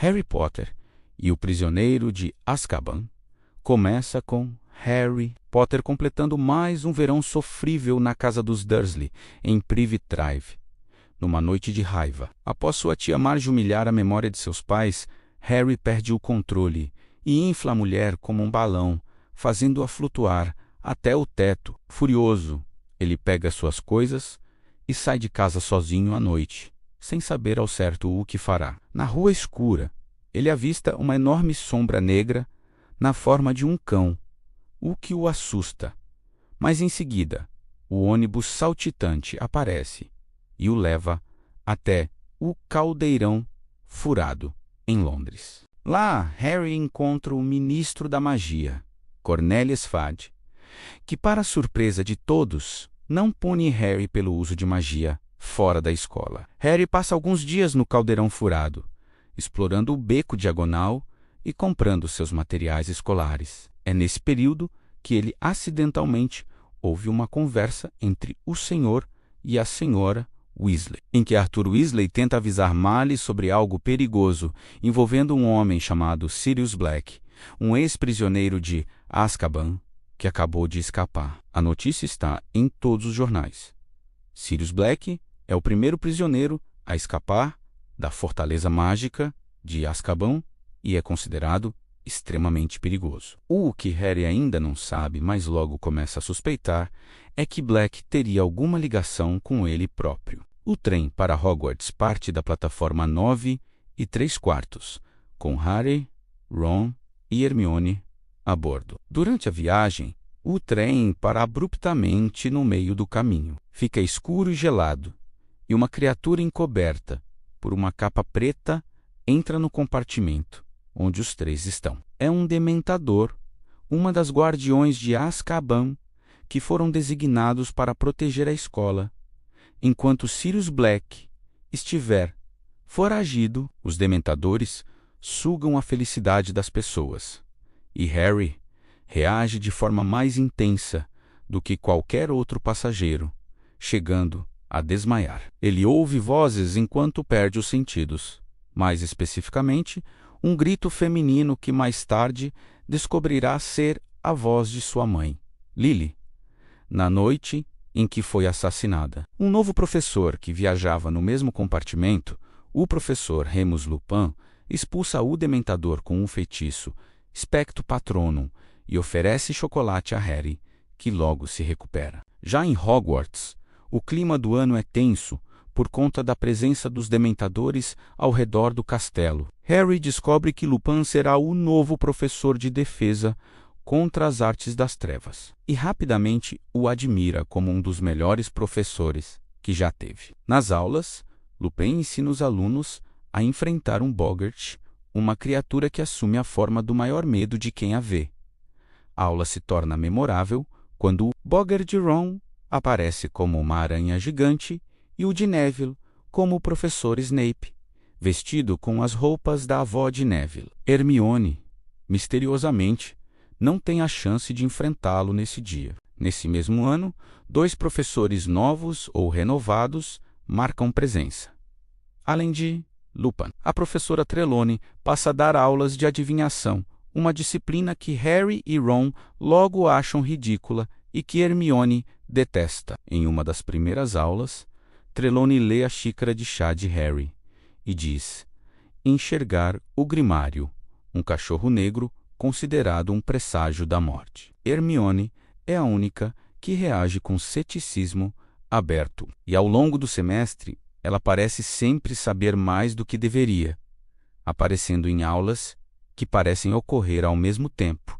Harry Potter e o Prisioneiro de Azkaban começa com Harry Potter completando mais um verão sofrível na casa dos Dursley, em Privet Drive. Numa noite de raiva, após sua tia Marge humilhar a memória de seus pais, Harry perde o controle e infla a mulher como um balão, fazendo-a flutuar até o teto. Furioso, ele pega suas coisas e sai de casa sozinho à noite, sem saber ao certo o que fará. Na rua escura, ele avista uma enorme sombra negra na forma de um cão, o que o assusta. Mas em seguida, o ônibus saltitante aparece e o leva até o Caldeirão Furado, em Londres. Lá, Harry encontra o ministro da magia, Cornelius Fudge, que, para a surpresa de todos, não pune Harry pelo uso de magia fora da escola. Harry passa alguns dias no Caldeirão Furado, explorando o beco diagonal e comprando seus materiais escolares. É nesse período que ele acidentalmente ouve uma conversa entre o senhor e a senhora Weasley, em que Arthur Weasley tenta avisar Marley sobre algo perigoso envolvendo um homem chamado Sirius Black, um ex-prisioneiro de Azkaban que acabou de escapar. A notícia está em todos os jornais. Sirius Black é o primeiro prisioneiro a escapar da Fortaleza Mágica de Azkaban e é considerado extremamente perigoso. O que Harry ainda não sabe, mas logo começa a suspeitar, é que Black teria alguma ligação com ele próprio. O trem para Hogwarts parte da plataforma 9 3/4, com Harry, Ron e Hermione a bordo. Durante a viagem, o trem para abruptamente no meio do caminho. Fica escuro e gelado, e uma criatura encoberta por uma capa preta entra no compartimento onde os três estão. É um dementador, uma das guardiões de Azkaban, que foram designados para proteger a escola. Enquanto Sirius Black estiver foragido, os dementadores sugam a felicidade das pessoas. E Harry reage de forma mais intensa do que qualquer outro passageiro, chegando a desmaiar. Ele ouve vozes enquanto perde os sentidos, mais especificamente, um grito feminino que mais tarde descobrirá ser a voz de sua mãe, Lily, na noite em que foi assassinada. Um novo professor que viajava no mesmo compartimento, o professor Remus Lupin, expulsa o dementador com um feitiço Spectro Patronum e oferece chocolate a Harry, que logo se recupera. Já em Hogwarts, o clima do ano é tenso por conta da presença dos dementadores ao redor do castelo. Harry descobre que Lupin será o novo professor de defesa contra as artes das trevas e rapidamente o admira como um dos melhores professores que já teve. Nas aulas, Lupin ensina os alunos a enfrentar um Boggart, uma criatura que assume a forma do maior medo de quem a vê. A aula se torna memorável quando o Boggart de Ron aparece como uma aranha gigante e o de Neville como o professor Snape, vestido com as roupas da avó de Neville. Hermione, misteriosamente, não tem a chance de enfrentá-lo nesse dia. Nesse mesmo ano, 2 professores novos ou renovados marcam presença. Além de Lupin, a professora Trelawney passa a dar aulas de adivinhação, uma disciplina que Harry e Ron logo acham ridícula e que Hermione detesta. Em uma das primeiras aulas, Trelawney lê a xícara de chá de Harry e diz enxergar o Grimário, um cachorro negro considerado um presságio da morte. Hermione é a única que reage com ceticismo aberto. E ao longo do semestre, ela parece sempre saber mais do que deveria, aparecendo em aulas que parecem ocorrer ao mesmo tempo,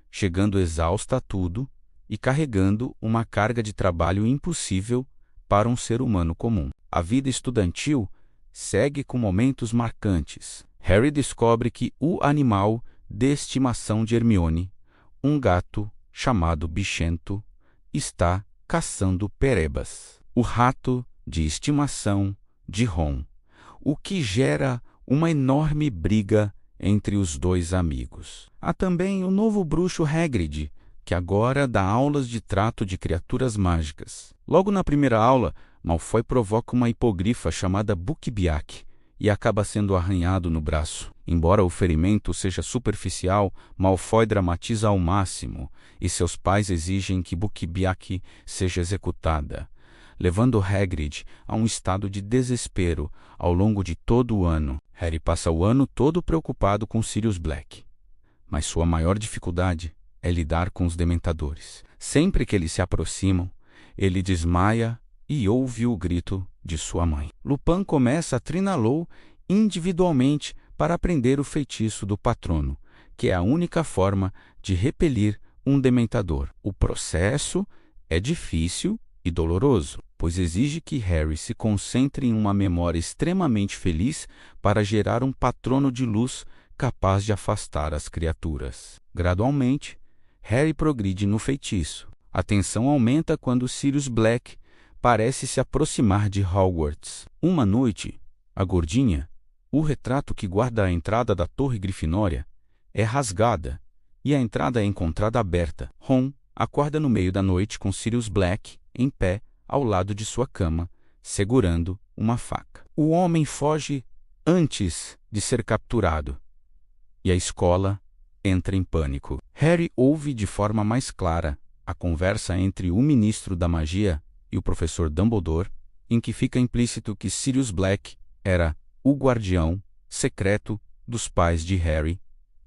chegando exausta a tudo e carregando uma carga de trabalho impossível para um ser humano comum. A vida estudantil segue com momentos marcantes. Harry descobre que o animal de estimação de Hermione, um gato chamado Bichento, está caçando perebas, o rato de estimação de Ron, o que gera uma enorme briga entre os dois amigos. Há também o novo bruxo Hagrid, que agora dá aulas de trato de criaturas mágicas. Logo na primeira aula, Malfoy provoca uma hipogrifa chamada Buckbeak e acaba sendo arranhado no braço. Embora o ferimento seja superficial, Malfoy dramatiza ao máximo, e seus pais exigem que Buckbeak seja executada, levando Hagrid a um estado de desespero ao longo de todo o ano. Harry passa o ano todo preocupado com Sirius Black, mas sua maior dificuldade é lidar com os dementadores. Sempre que eles se aproximam, ele desmaia e ouve o grito de sua mãe. Lupin começa a treiná-lo individualmente para aprender o feitiço do patrono, que é a única forma de repelir um dementador. O processo é difícil e doloroso, pois exige que Harry se concentre em uma memória extremamente feliz para gerar um patrono de luz capaz de afastar as criaturas. Gradualmente, Harry progride no feitiço. A tensão aumenta quando Sirius Black parece se aproximar de Hogwarts. Uma noite, a gordinha, o retrato que guarda a entrada da Torre Grifinória, é rasgada e a entrada é encontrada aberta. Ron acorda no meio da noite com Sirius Black em pé ao lado de sua cama, segurando uma faca. O homem foge antes de ser capturado e a escola entra em pânico. Harry ouve de forma mais clara a conversa entre o ministro da magia e o professor Dumbledore, em que fica implícito que Sirius Black era o guardião secreto dos pais de Harry,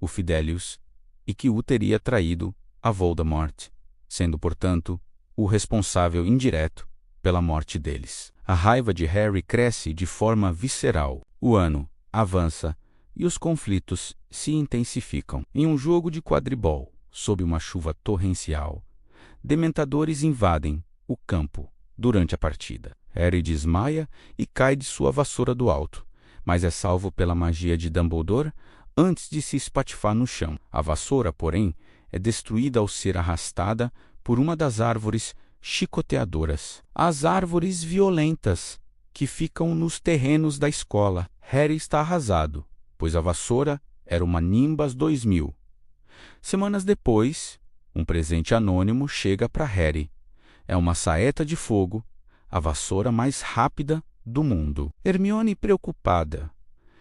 o Fidelius, e que o teria traído a Voldemort, sendo, portanto, o responsável indireto pela morte deles. A raiva de Harry cresce de forma visceral. O ano avança e os conflitos se intensificam. Em um jogo de quadribol, sob uma chuva torrencial, dementadores invadem o campo durante a partida. Harry desmaia e cai de sua vassoura do alto, mas é salvo pela magia de Dumbledore antes de se espatifar no chão. A vassoura, porém, é destruída ao ser arrastada por uma das árvores chicoteadoras. As árvores violentas que ficam nos terrenos da escola. Harry está arrasado, pois a vassoura era uma Nimbus 2000. Semanas depois, um presente anônimo chega para Harry. É uma saeta de fogo, a vassoura mais rápida do mundo. Hermione, preocupada,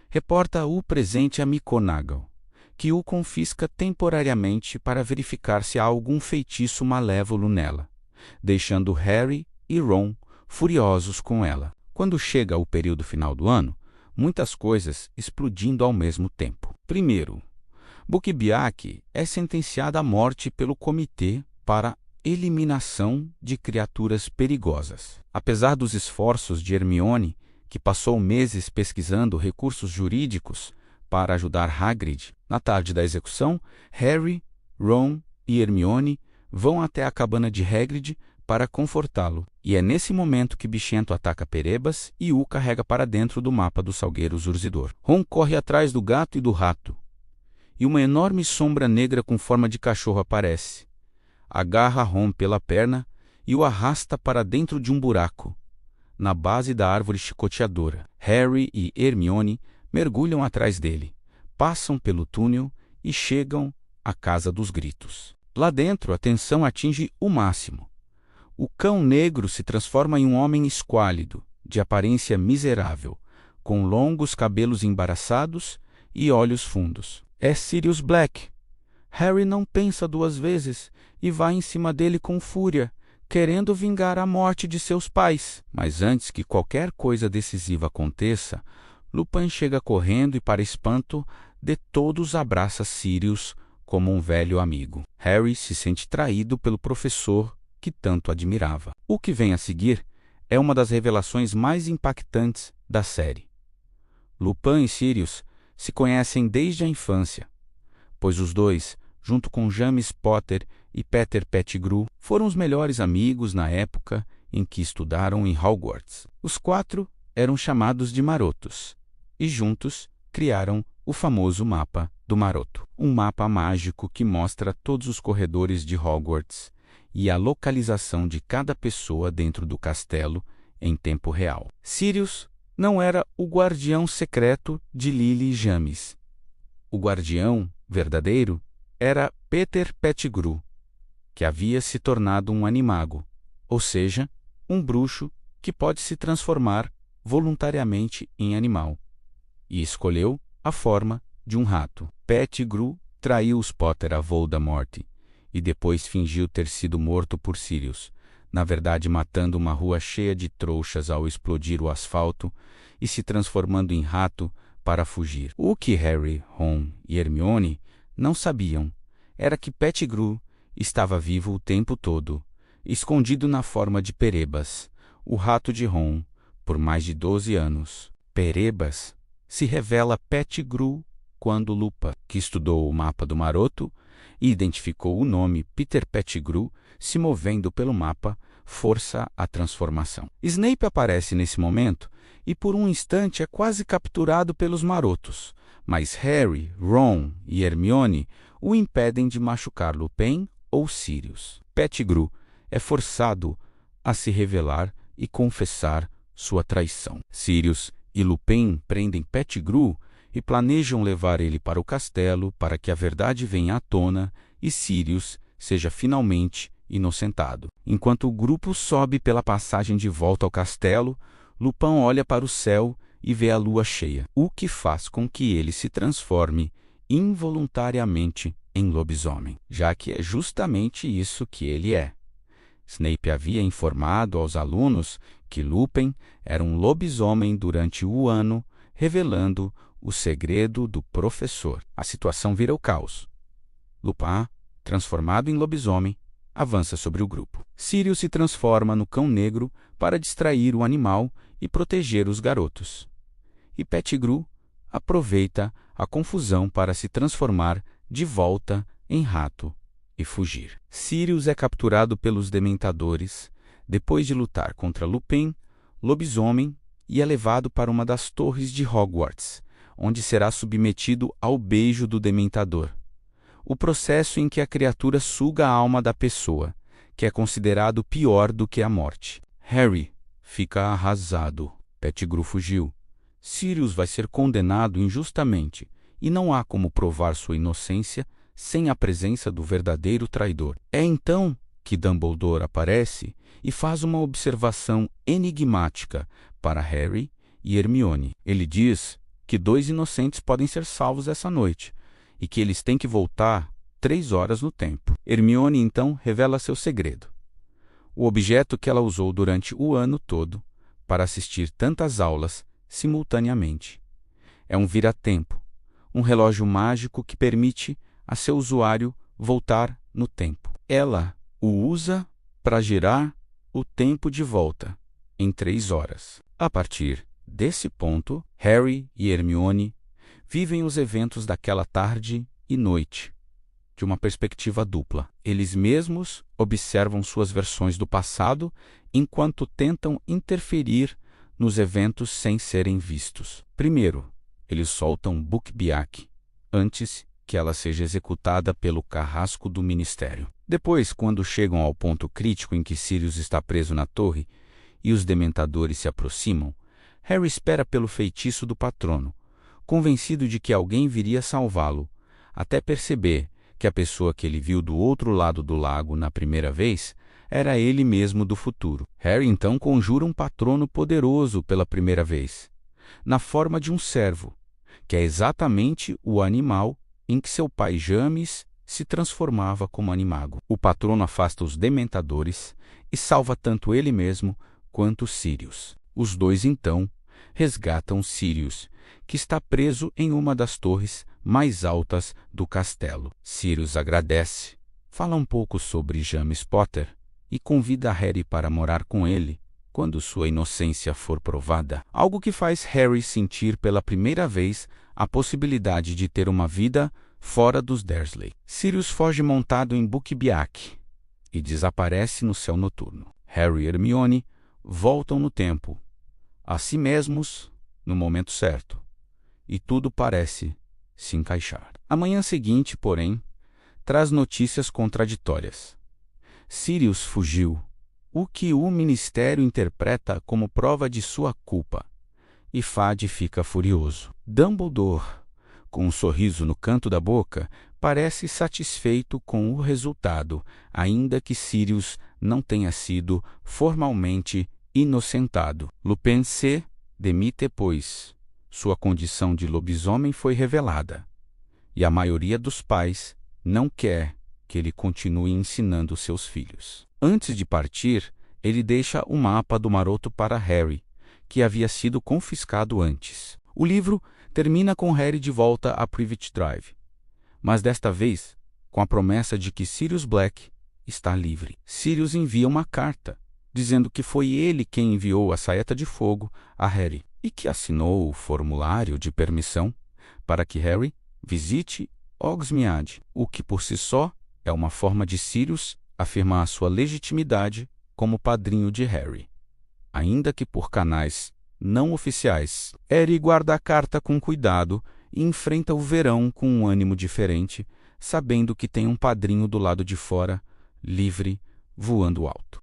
reporta o presente a McGonagall, que o confisca temporariamente para verificar se há algum feitiço malévolo nela, deixando Harry e Ron furiosos com ela. Quando chega o período final do ano, muitas coisas explodindo ao mesmo tempo. Primeiro, Buckbeak é sentenciada à morte pelo Comitê para Eliminação de Criaturas Perigosas. Apesar dos esforços de Hermione, que passou meses pesquisando recursos jurídicos para ajudar Hagrid, na tarde da execução, Harry, Ron e Hermione vão até a cabana de Hagrid para confortá-lo. E é nesse momento que Bichento ataca Perebas e o carrega para dentro do mapa do Salgueiro Zurzidor. Ron corre atrás do gato e do rato, e uma enorme sombra negra com forma de cachorro aparece. Agarra Ron pela perna e o arrasta para dentro de um buraco, na base da árvore chicoteadora. Harry e Hermione mergulham atrás dele, passam pelo túnel e chegam à Casa dos Gritos. Lá dentro, a tensão atinge o máximo. O cão negro se transforma em um homem esquálido, de aparência miserável, com longos cabelos embaraçados e olhos fundos. É Sirius Black. Harry não pensa duas vezes e vai em cima dele com fúria, querendo vingar a morte de seus pais. Mas antes que qualquer coisa decisiva aconteça, Lupin chega correndo e, para espanto de todos, abraça Sirius como um velho amigo. Harry se sente traído pelo professor que tanto admirava. O que vem a seguir é uma das revelações mais impactantes da série. Lupin e Sirius se conhecem desde a infância, pois os dois, junto com James Potter e Peter Pettigrew, foram os melhores amigos na época em que estudaram em Hogwarts. Os quatro eram chamados de Marotos, e juntos criaram o famoso mapa do Maroto, um mapa mágico que mostra todos os corredores de Hogwarts e a localização de cada pessoa dentro do castelo em tempo real. Sirius não era o guardião secreto de Lily e James. O guardião verdadeiro era Peter Pettigrew, que havia se tornado um animago, ou seja, um bruxo que pode se transformar voluntariamente em animal, e escolheu a forma de um rato. Pettigrew traiu os Potter a Voldemort e depois fingiu ter sido morto por Sirius, na verdade matando uma rua cheia de trouxas ao explodir o asfalto e se transformando em rato para fugir. O que Harry, Ron e Hermione não sabiam era que Pettigrew estava vivo o tempo todo, escondido na forma de Perebas, o rato de Ron, por mais de 12 anos. Perebas se revela Pettigrew quando Lupin, que estudou o mapa do Maroto e identificou o nome Peter Pettigrew se movendo pelo mapa, força a transformação. Snape aparece nesse momento e por um instante é quase capturado pelos Marotos, mas Harry, Ron e Hermione o impedem de machucar Lupin ou Sirius. Pettigrew é forçado a se revelar e confessar sua traição. Sirius e Lupin prendem Pettigrew e planejam levar ele para o castelo para que a verdade venha à tona e Sirius seja finalmente inocentado. Enquanto o grupo sobe pela passagem de volta ao castelo, Lupin olha para o céu e vê a lua cheia, o que faz com que ele se transforme involuntariamente em lobisomem, já que é justamente isso que ele é. Snape havia informado aos alunos que Lupin era um lobisomem durante o ano, revelando o segredo do professor. A situação vira o caos. Lupin, transformado em lobisomem, avança sobre o grupo. Sirius se transforma no cão negro para distrair o animal e proteger os garotos. E Pettigrew aproveita a confusão para se transformar de volta em rato e fugir. Sirius é capturado pelos Dementadores depois de lutar contra Lupin, lobisomem, e é levado para uma das torres de Hogwarts, onde será submetido ao beijo do Dementador, o processo em que a criatura suga a alma da pessoa, que é considerado pior do que a morte. Harry fica arrasado. Pettigrew fugiu. Sirius vai ser condenado injustamente e não há como provar sua inocência sem a presença do verdadeiro traidor. É então que Dumbledore aparece e faz uma observação enigmática para Harry e Hermione. Ele diz que 2 inocentes podem ser salvos essa noite e que eles têm que voltar 3 horas no tempo. Hermione então revela seu segredo, o objeto que ela usou durante o ano todo para assistir tantas aulas simultaneamente. É um vira-tempo, um relógio mágico que permite a seu usuário voltar no tempo. Ela o usa para girar o tempo de volta em 3 horas. A partir desse ponto, Harry e Hermione vivem os eventos daquela tarde e noite de uma perspectiva dupla. Eles mesmos observam suas versões do passado enquanto tentam interferir nos eventos sem serem vistos. Primeiro, eles soltam Buckbeak antes que ela seja executada pelo carrasco do Ministério. Depois, quando chegam ao ponto crítico em que Sirius está preso na torre e os Dementadores se aproximam, Harry espera pelo feitiço do patrono, convencido de que alguém viria salvá-lo, até perceber que a pessoa que ele viu do outro lado do lago na primeira vez era ele mesmo do futuro. Harry então conjura um patrono poderoso pela primeira vez, na forma de um cervo, que é exatamente o animal em que seu pai James se transformava como animago. O patrono afasta os Dementadores e salva tanto ele mesmo quanto Sirius. Os dois então resgatam Sirius, que está preso em uma das torres mais altas do castelo. Sirius agradece, fala um pouco sobre James Potter e convida Harry para morar com ele quando sua inocência for provada, algo que faz Harry sentir pela primeira vez a possibilidade de ter uma vida fora dos Dursley. Sirius foge montado em Buckbeak e desaparece no céu noturno. Harry e Hermione voltam no tempo, a si mesmos, no momento certo, e tudo parece se encaixar. A manhã seguinte, porém, traz notícias contraditórias. Sirius fugiu, o que o Ministério interpreta como prova de sua culpa, e Fudge fica furioso. Dumbledore, com um sorriso no canto da boca, parece satisfeito com o resultado, ainda que Sirius não tenha sido formalmente inocentado. Lupin se demite, pois sua condição de lobisomem foi revelada, e a maioria dos pais não quer que ele continue ensinando seus filhos. Antes de partir, ele deixa o mapa do maroto para Harry, que havia sido confiscado antes. O livro termina com Harry de volta a Privet Drive, mas desta vez com a promessa de que Sirius Black está livre. Sirius envia uma carta, dizendo que foi ele quem enviou a saeta de fogo a Harry e que assinou o formulário de permissão para que Harry visite Hogsmeade, o que por si só é uma forma de Sirius afirmar sua legitimidade como padrinho de Harry. Ainda que por canais não oficiais, Harry guarda a carta com cuidado e enfrenta o verão com um ânimo diferente, sabendo que tem um padrinho do lado de fora, livre, voando alto.